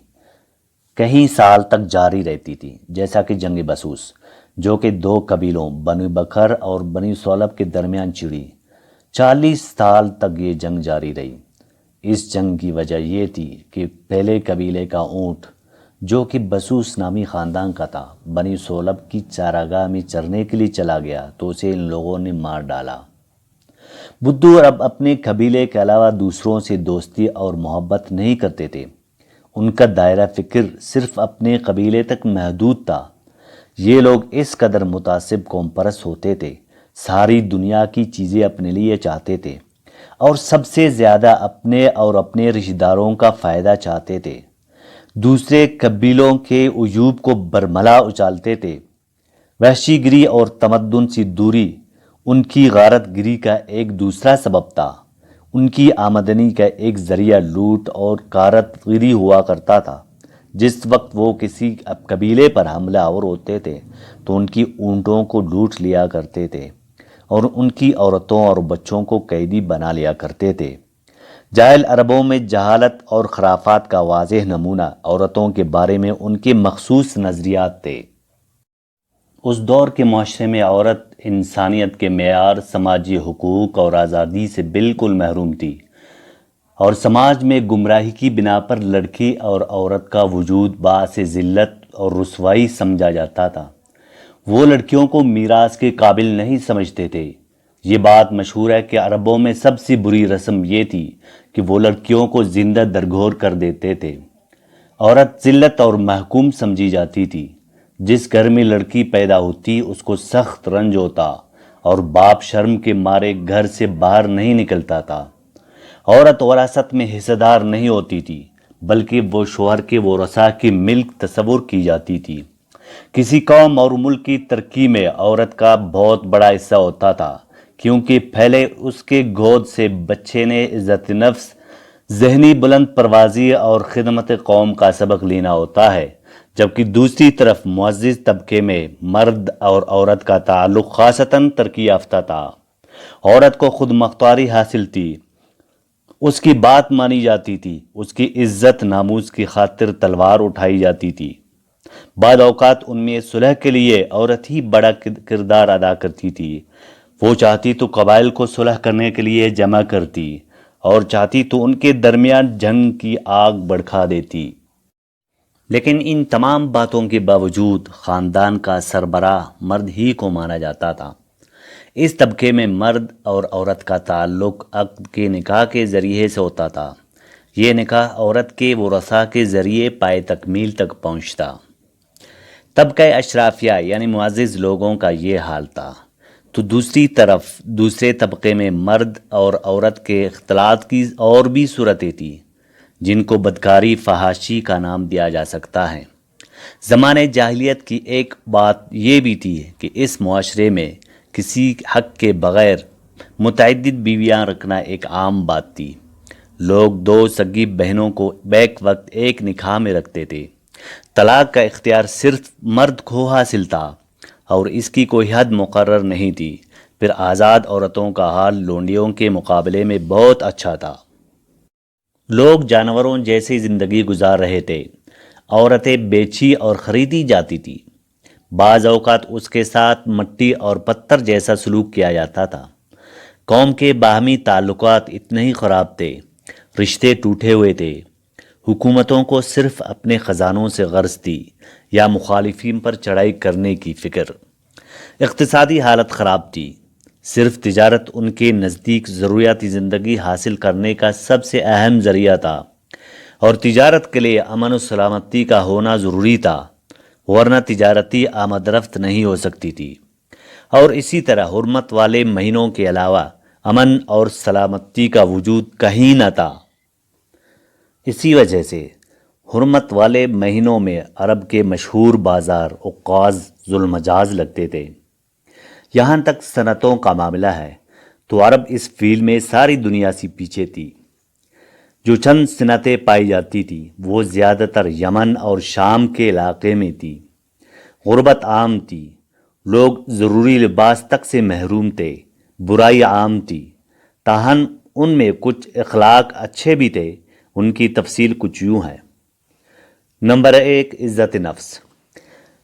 کئی سال تک جاری رہتی تھی، جیسا کہ جنگ بسوس جو کہ 2 قبیلوں بنو بکر اور بنو سولب کے درمیان چھڑی۔ 40 سال تک یہ جنگ جاری رہی۔ اس جنگ کی وجہ یہ تھی کہ پہلے قبیلے کا اونٹ جو کہ بسوس نامی خاندان کا تھا بنی سولب کی چراگاہ میں چرنے کے لیے چلا گیا تو اسے ان لوگوں نے مار ڈالا۔ بدھو اب اپنے قبیلے کے علاوہ دوسروں سے دوستی اور محبت نہیں کرتے تھے۔ ان کا دائرہ فکر صرف اپنے قبیلے تک محدود تھا۔ یہ لوگ اس قدر متعصب قوم پرست ہوتے تھے، ساری دنیا کی چیزیں اپنے لیے چاہتے تھے اور سب سے زیادہ اپنے اور اپنے رشتہ داروں کا فائدہ چاہتے تھے۔ دوسرے قبیلوں کے عیوب کو برملا اچالتے تھے۔ وحشی گری اور تمدن سے دوری ان کی غارت گری کا ایک دوسرا سبب تھا۔ ان کی آمدنی کا ایک ذریعہ لوٹ اور غارت گری ہوا کرتا تھا۔ جس وقت وہ کسی قبیلے پر حملہ آور ہوتے تھے تو ان کی اونٹوں کو لوٹ لیا کرتے تھے اور ان کی عورتوں اور بچوں کو قیدی بنا لیا کرتے تھے۔ جاہل عربوں میں جہالت اور خرافات کا واضح نمونہ عورتوں کے بارے میں ان کے مخصوص نظریات تھے۔ اس دور کے معاشرے میں عورت انسانیت کے معیار، سماجی حقوق اور آزادی سے بالکل محروم تھی، اور سماج میں گمراہی کی بنا پر لڑکی اور عورت کا وجود باعث ذلت اور رسوائی سمجھا جاتا تھا۔ وہ لڑکیوں کو میراث کے قابل نہیں سمجھتے تھے۔ یہ بات مشہور ہے کہ عربوں میں سب سے بری رسم یہ تھی کہ وہ لڑکیوں کو زندہ درگور کر دیتے تھے۔ عورت ذلت اور محکوم سمجھی جاتی تھی۔ جس گھر میں لڑکی پیدا ہوتی اس کو سخت رنج ہوتا اور باپ شرم کے مارے گھر سے باہر نہیں نکلتا تھا۔ عورت وراثت میں حصہ دار نہیں ہوتی تھی، بلکہ وہ شوہر کے ورثاء کی ملک تصور کی جاتی تھی۔ کسی قوم اور ملک کی ترقی میں عورت کا بہت بڑا حصہ ہوتا تھا، کیونکہ پہلے اس کے گود سے بچے نے عزت نفس، ذہنی بلند پروازی اور خدمت قوم کا سبق لینا ہوتا ہے، جبکہ دوسری طرف معزز طبقے میں مرد اور عورت کا تعلق خاصتاً ترقی یافتہ تھا۔ عورت کو خود مختاری حاصل تھی، اس کی بات مانی جاتی تھی، اس کی عزت ناموس کی خاطر تلوار اٹھائی جاتی تھی۔ بعض اوقات ان میں صلح کے لیے عورت ہی بڑا کردار ادا کرتی تھی۔ وہ چاہتی تو قبائل کو صلح کرنے کے لیے جمع کرتی، اور چاہتی تو ان کے درمیان جنگ کی آگ بھڑکا دیتی۔ لیکن ان تمام باتوں کے باوجود خاندان کا سربراہ مرد ہی کو مانا جاتا تھا۔ اس طبقے میں مرد اور عورت کا تعلق عقد کے نکاح کے ذریعے سے ہوتا تھا۔ یہ نکاح عورت کے ورثاء کے ذریعے پائے تکمیل تک پہنچتا۔ طبقہ اشرافیہ یعنی معزز لوگوں کا یہ حال تھا، تو دوسری طرف دوسرے طبقے میں مرد اور عورت کے اختلاط کی اور بھی صورتیں تھیں، جن کو بدکاری فحاشی کا نام دیا جا سکتا ہے۔ زمانے جاہلیت کی ایک بات یہ بھی تھی کہ اس معاشرے میں کسی حق کے بغیر متعدد بیویاں رکھنا ایک عام بات تھی۔ لوگ دو سگی بہنوں کو بیک وقت ایک نکاح میں رکھتے تھے۔ طلاق کا اختیار صرف مرد کو حاصل تھا، اور اس کی کوئی حد مقرر نہیں تھی۔ پھر آزاد عورتوں کا حال لونڈیوں کے مقابلے میں بہت اچھا تھا۔ لوگ جانوروں جیسی زندگی گزار رہے تھے۔ عورتیں بیچی اور خریدی جاتی تھی۔ بعض اوقات اس کے ساتھ مٹی اور پتھر جیسا سلوک کیا جاتا تھا۔ قوم کے باہمی تعلقات اتنے ہی خراب تھے، رشتے ٹوٹے ہوئے تھے۔ حکومتوں کو صرف اپنے خزانوں سے غرض تھی یا مخالفین پر چڑھائی کرنے کی فکر۔ اقتصادی حالت خراب تھی۔ صرف تجارت ان کے نزدیک ضروریاتی زندگی حاصل کرنے کا سب سے اہم ذریعہ تھا، اور تجارت کے لیے امن و سلامتی کا ہونا ضروری تھا، ورنہ تجارتی آمد رفت نہیں ہو سکتی تھی۔ اور اسی طرح حرمت والے مہینوں کے علاوہ امن اور سلامتی کا وجود کہیں نہ تھا۔ اسی وجہ سے حرمت والے مہینوں میں عرب کے مشہور بازار عکاظ ذوالمجاز لگتے تھے۔ یہاں تک صنعتوں کا معاملہ ہے تو عرب اس فیلڈ میں ساری دنیا سے پیچھے تھی۔ جو چند صنعتیں پائی جاتی تھی وہ زیادہ تر یمن اور شام کے علاقے میں تھی۔ غربت عام تھی، لوگ ضروری لباس تک سے محروم تھے، برائی عام تھی۔ تاہم ان میں کچھ اخلاق اچھے بھی تھے، ان کی تفصیل کچھ یوں ہے۔ نمبر 1، عزت نفس۔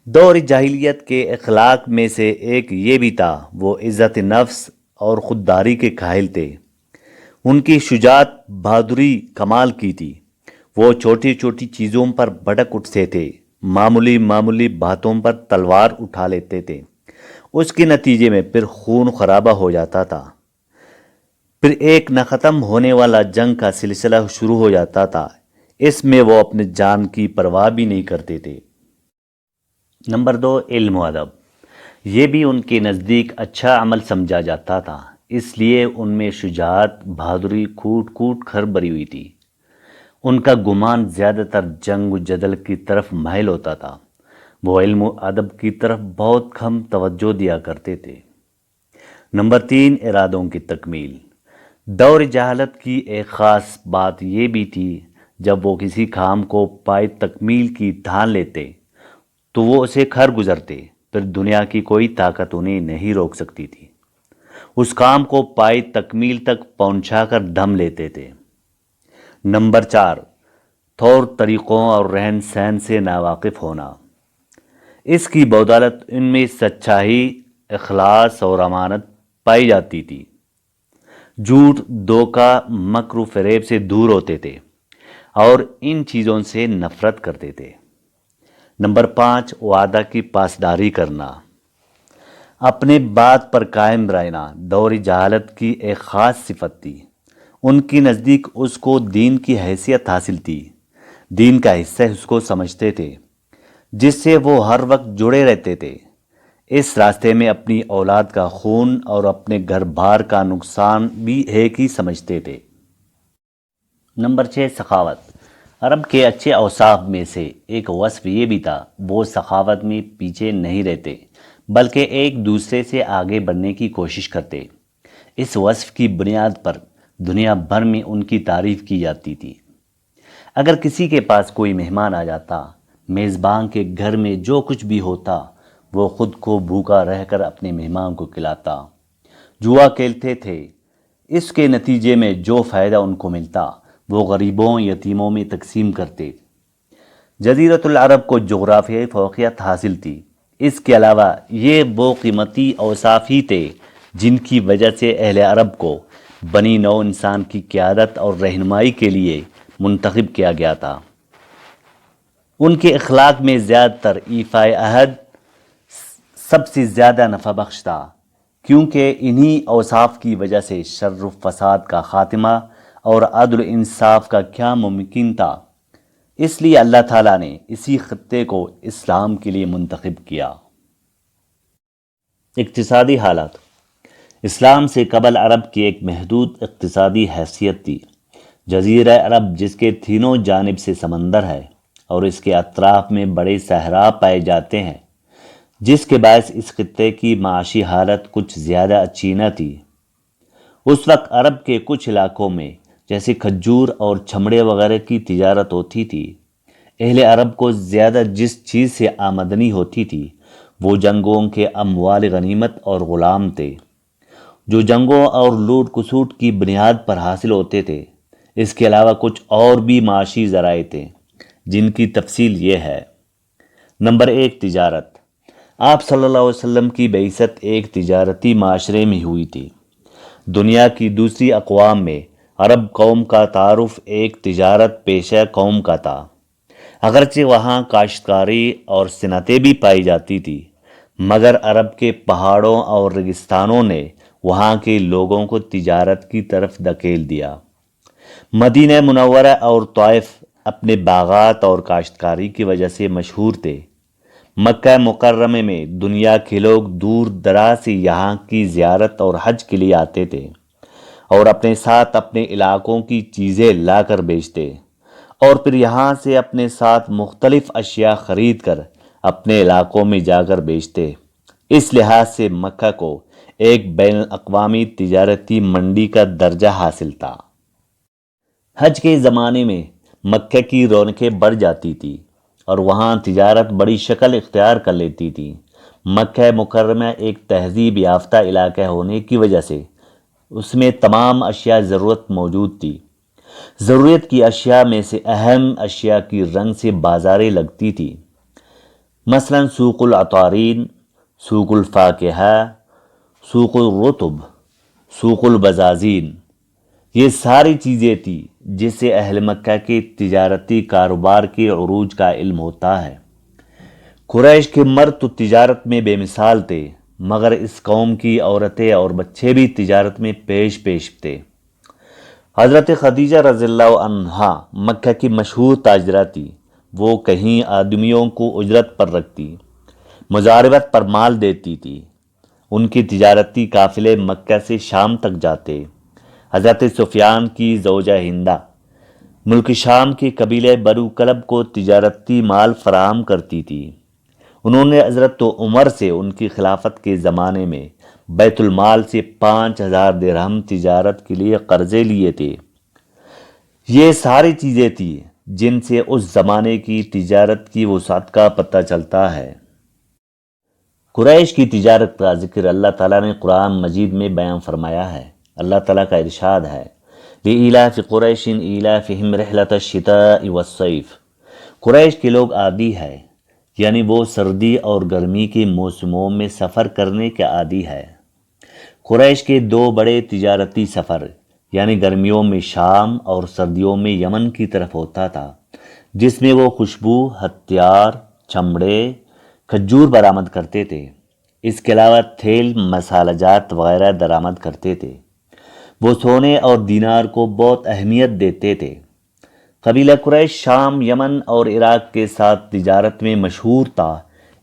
دور جاہلیت کے اخلاق میں سے ایک یہ بھی تھا، وہ عزت نفس اور خودداری کے قائل تھے۔ ان کی شجاعت بہادری کمال کی تھی۔ وہ چھوٹی چھوٹی چیزوں پر بھڑک اٹھتے تھے، معمولی باتوں پر تلوار اٹھا لیتے تھے۔ اس کے نتیجے میں پھر خون خرابہ ہو جاتا تھا، پھر ایک نہ ختم ہونے والا جنگ کا سلسلہ شروع ہو جاتا تھا۔ اس میں وہ اپنے جان کی پرواہ بھی نہیں کرتے تھے۔ نمبر 2، علم و ادب۔ یہ بھی ان کے نزدیک اچھا عمل سمجھا جاتا تھا، اس لیے ان میں شجاعت، بہادری کوٹ کر بھری ہوئی تھی۔ ان کا گمان زیادہ تر جنگ و جدل کی طرف مائل ہوتا تھا۔ وہ علم و ادب کی طرف بہت کم توجہ دیا کرتے تھے۔ نمبر 3، ارادوں کی تکمیل۔ دور جہالت کی ایک خاص بات یہ بھی تھی، جب وہ کسی کام کو پائے تکمیل کی ٹھان لیتے تو وہ اسے کر گزرتے، پھر دنیا کی کوئی طاقت انہیں نہیں روک سکتی تھی۔ اس کام کو پائے تکمیل تک پہنچا کر دم لیتے تھے۔ نمبر 4، طور طریقوں اور رہن سہن سے ناواقف ہونا۔ اس کی بدولت ان میں سچائی، اخلاص اور امانت پائی جاتی تھی۔ جھوٹ، دھوکہ، مکر و فریب سے دور ہوتے تھے اور ان چیزوں سے نفرت کرتے تھے۔ نمبر 5، وعدہ کی پاسداری کرنا۔ اپنے بات پر قائم رہنا دور جہالت کی ایک خاص صفت تھی۔ ان کے نزدیک اس کو دین کی حیثیت حاصل تھی۔ دین کا حصہ اس کو سمجھتے تھے، جس سے وہ ہر وقت جڑے رہتے تھے۔ اس راستے میں اپنی اولاد کا خون اور اپنے گھر بار کا نقصان بھی ایک ہی سمجھتے تھے۔ نمبر 6، سخاوت۔ عرب کے اچھے اوصاف میں سے ایک وصف یہ بھی تھا، وہ سخاوت میں پیچھے نہیں رہتے بلکہ ایک دوسرے سے آگے بڑھنے کی کوشش کرتے۔ اس وصف کی بنیاد پر دنیا بھر میں ان کی تعریف کی جاتی تھی۔ اگر کسی کے پاس کوئی مہمان آ جاتا، میزبان کے گھر میں جو کچھ بھی ہوتا وہ خود کو بھوکا رہ کر اپنے مہمان کو کھلاتا۔ جوا کھیلتے تھے، اس کے نتیجے میں جو فائدہ ان کو ملتا وہ غریبوں یتیموں میں تقسیم کرتے۔ جزیرۃ العرب کو جغرافیائی فوقیت حاصل تھی۔ اس کے علاوہ یہ وہ قیمتی اوصاف ہی تھے جن کی وجہ سے اہل عرب کو بنی نوع انسان کی قیادت اور رہنمائی کے لیے منتخب کیا گیا تھا۔ ان کے اخلاق میں زیادہ تر ایفاء عہد سب سے زیادہ نفع بخش تھا، کیونکہ انہی اوصاف کی وجہ سے شر و فساد کا خاتمہ اور عدل و انصاف کا قیام ممکن تھا۔ اس لیے اللہ تعالیٰ نے اسی خطے کو اسلام کے لیے منتخب کیا۔ اقتصادی حالات۔ اسلام سے قبل عرب کی ایک محدود اقتصادی حیثیت تھی۔ جزیرہ عرب، جس کے تینوں جانب سے سمندر ہے اور اس کے اطراف میں بڑے صحرا پائے جاتے ہیں، جس کے باعث اس خطے کی معاشی حالت کچھ زیادہ اچھی نہ تھی۔ اس وقت عرب کے کچھ علاقوں میں جیسے کھجور اور چمڑے وغیرہ کی تجارت ہوتی تھی۔ اہل عرب کو زیادہ جس چیز سے آمدنی ہوتی تھی وہ جنگوں کے اموال غنیمت اور غلام تھے، جو جنگوں اور لوٹ کسوٹ کی بنیاد پر حاصل ہوتے تھے۔ اس کے علاوہ کچھ اور بھی معاشی ذرائع تھے جن کی تفصیل یہ ہے۔ نمبر 1، تجارت۔ آپ صلی اللہ علیہ وسلم کی بعثت ایک تجارتی معاشرے میں ہوئی تھی۔ دنیا کی دوسری اقوام میں عرب قوم کا تعارف ایک تجارت پیشہ قوم کا تھا، اگرچہ وہاں کاشتکاری اور صنعتیں بھی پائی جاتی تھی، مگر عرب کے پہاڑوں اور ریگستانوں نے وہاں کے لوگوں کو تجارت کی طرف دھکیل دیا۔ مدینہ منورہ اور طائف اپنے باغات اور کاشتکاری کی وجہ سے مشہور تھے۔ مکہ مکرمہ میں دنیا کے لوگ دور دراز سے یہاں کی زیارت اور حج کے لیے آتے تھے اور اپنے ساتھ اپنے علاقوں کی چیزیں لا کر بیچتے اور پھر یہاں سے اپنے ساتھ مختلف اشیاء خرید کر اپنے علاقوں میں جا کر بیچتے۔ اس لحاظ سے مکہ کو ایک بین الاقوامی تجارتی منڈی کا درجہ حاصل تھا۔ حج کے زمانے میں مکہ کی رونقیں بڑھ جاتی تھی اور وہاں تجارت بڑی شکل اختیار کر لیتی تھی۔ مکہ مکرمہ ایک تہذیب یافتہ علاقہ ہونے کی وجہ سے اس میں تمام اشیاء ضرورت موجود تھی۔ ضرورت کی اشیاء میں سے اہم اشیاء کی رنگ سے بازاریں لگتی تھی، مثلا سوق العطارین، سوق الفاکہہ، سوق الرطب، سوق البزازین۔ یہ ساری چیزیں تھیں جس سے اہل مکہ کے تجارتی کاروبار کے عروج کا علم ہوتا ہے۔ قریش کے مرد تو تجارت میں بے مثال تھے، مگر اس قوم کی عورتیں اور بچے بھی تجارت میں پیش تھے۔ حضرت خدیجہ رضی اللہ عنہا مکہ کی مشہور تاجرہ تھی۔ وہ کہیں آدمیوں کو اجرت پر رکھتی، مزاربت پر مال دیتی تھی۔ ان کی تجارتی قافلے مکہ سے شام تک جاتے۔ حضرت سفیان کی زوجہ ہندہ ملک شام کے قبیلے بنو کلب کو تجارتی مال فراہم کرتی تھی۔ انہوں نے حضرت عمر سے ان کی خلافت کے زمانے میں بیت المال سے 5000 درہم تجارت کے لیے قرضے لیے تھے۔ یہ ساری چیزیں تھیں جن سے اس زمانے کی تجارت کی وسعت کا پتہ چلتا ہے۔ قریش کی تجارت کا ذکر اللہ تعالیٰ نے قرآن مجید میں بیان فرمایا ہے۔ اللہ تعالیٰ کا ارشاد ہے، لِإِيلَافِ قُرَيْشٍ إِيلَافِهِمْ رِحْلَةَ الشِّتَاءِ وَالصَّيْفِ۔ قریش کے لوگ عادی ہے، یعنی وہ سردی اور گرمی کے موسموں میں سفر کرنے کے عادی ہے۔ قریش کے 2 بڑے تجارتی سفر یعنی گرمیوں میں شام اور سردیوں میں یمن کی طرف ہوتا تھا، جس میں وہ خوشبو، ہتھیار، چمڑے، کھجور برآمد کرتے تھے۔ اس کے علاوہ تیل، مسالہ جات وغیرہ درآمد کرتے تھے۔ وہ سونے اور دینار کو بہت اہمیت دیتے تھے۔ قبیلہ قریش شام، یمن اور عراق کے ساتھ تجارت میں مشہور تھا۔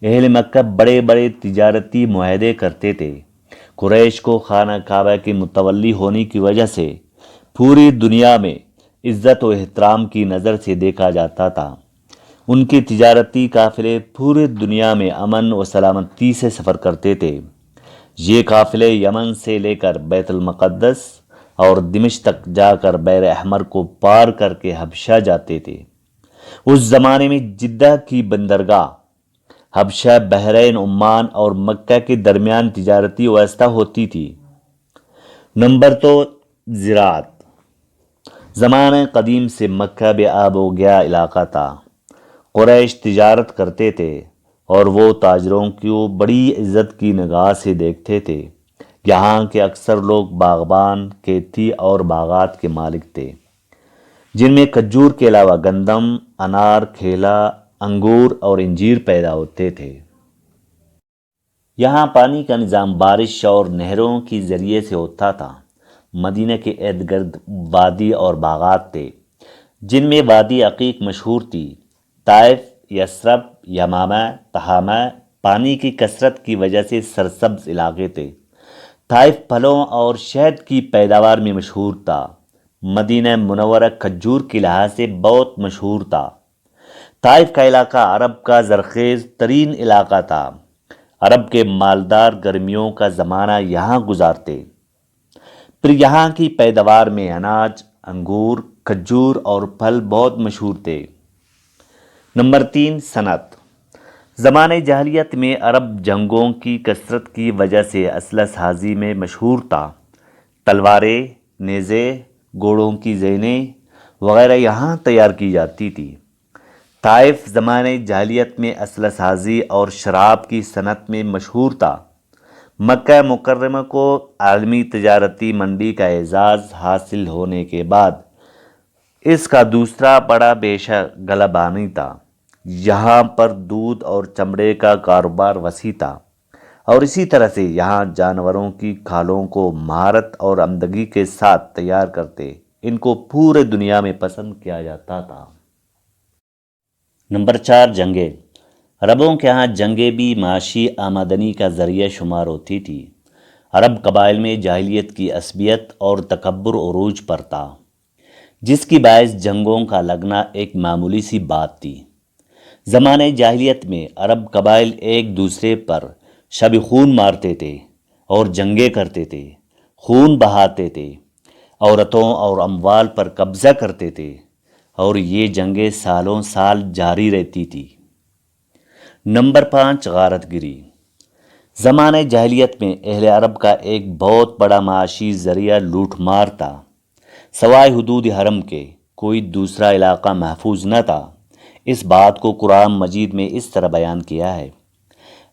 اہل مکہ بڑے بڑے تجارتی معاہدے کرتے تھے۔ قریش کو خانہ کعبہ کے متولی ہونے کی وجہ سے پوری دنیا میں عزت و احترام کی نظر سے دیکھا جاتا تھا۔ ان کے تجارتی قافلے پوری دنیا میں امن و سلامتی سے سفر کرتے تھے۔ یہ قافلے یمن سے لے کر بیت المقدس اور دمشق تک جا کر بحر احمر کو پار کر کے حبشہ جاتے تھے۔ اس زمانے میں جدہ کی بندرگاہ حبشہ، بحرین، عمان اور مکہ کے درمیان تجارتی واسطہ ہوتی تھی۔ نمبر 2، زراعت۔ زمانہ قدیم سے مکہ بے آب و گیا علاقہ تھا۔ قریش تجارت کرتے تھے اور وہ تاجروں کو بڑی عزت کی نگاہ سے دیکھتے تھے۔ یہاں کے اکثر لوگ باغبان، کھیتی اور باغات کے مالک تھے، جن میں کھجور کے علاوہ گندم، انار، کیلا، انگور اور انجیر پیدا ہوتے تھے۔ یہاں پانی کا نظام بارش اور نہروں کے ذریعے سے ہوتا تھا۔ مدینہ کے ارد گرد وادی اور باغات تھے، جن میں وادی عقیق مشہور تھی۔ طائف، یثرب، یمامہ، تہامہ پانی کی کثرت کی وجہ سے سرسبز علاقے تھے۔ طائف پھلوں اور شہد کی پیداوار میں مشہور تھا۔ مدینہ منورہ کھجور کے لحاظ سے بہت مشہور تھا۔ طائف کا علاقہ عرب کا زرخیز ترین علاقہ تھا۔ عرب کے مالدار گرمیوں کا زمانہ یہاں گزارتے۔ پھر یہاں کی پیداوار میں اناج، انگور، کھجور اور پھل بہت مشہور تھے۔ نمبر 3، صنعت۔ زمانہ جاہلیت میں عرب جنگوں کی کثرت کی وجہ سے اسلحہ سازی میں مشہور تھا۔ تلواریں، نیزے، گھوڑوں کی زینیں وغیرہ یہاں تیار کی جاتی تھی۔ طائف زمانہ جاہلیت میں اسلحہ سازی اور شراب کی صنعت میں مشہور تھا۔ مکہ مکرمہ کو عالمی تجارتی منڈی کا اعزاز حاصل ہونے کے بعد اس کا دوسرا بڑا پیشہ گلابانی تھا۔ یہاں پر دودھ اور چمڑے کا کاروبار وسیع تھا، اور اسی طرح سے یہاں جانوروں کی کھالوں کو مہارت اور عمدگی کے ساتھ تیار کرتے۔ ان کو پورے دنیا میں پسند کیا جاتا تھا۔ نمبر 4، جنگیں۔ عربوں کے ہاں جنگیں بھی معاشی آمدنی کا ذریعہ شمار ہوتی تھی۔ عرب قبائل میں جاہلیت کی عصبیت اور تکبر عروج پر تھا، جس کی باعث جنگوں کا لگنا ایک معمولی سی بات تھی۔ زمانہ جاہلیت میں عرب قبائل ایک دوسرے پر شب خون مارتے تھے اور جنگیں کرتے تھے، خون بہاتے تھے، عورتوں اور اموال پر قبضہ کرتے تھے، اور یہ جنگیں سالوں سال جاری رہتی تھی۔ نمبر 5، غارت گری۔ زمانہ جاہلیت میں اہل عرب کا ایک بہت بڑا معاشی ذریعہ لوٹ مار تھا۔ سوائے حدود حرم کے کوئی دوسرا علاقہ محفوظ نہ تھا۔ اس بات کو قرآن مجید میں اس طرح بیان کیا ہے: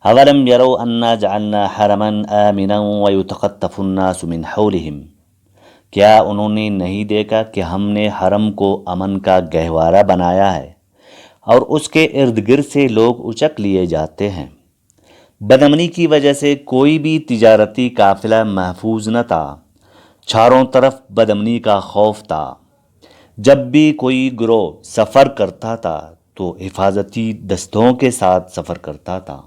اَوَلَمْ يَرَوْا أَنَّا جَعَلْنَا حَرَمًا آمِنًا وَيُتَخَطَّفُ النَّاسُ مِنْ حَوْلِهِمْ؟ کیا انہوں نے نہیں دیکھا کہ ہم نے حرم کو امن کا گہوارہ بنایا ہے اور اس کے ارد گرد سے لوگ اچک لیے جاتے ہیں؟ بدامنی کی وجہ سے کوئی بھی تجارتی قافلہ محفوظ نہ تھا۔ چاروں طرف بدامنی کا خوف تھا۔ جب بھی کوئی گروہ سفر کرتا تھا تو حفاظتی دستوں کے ساتھ سفر کرتا تھا۔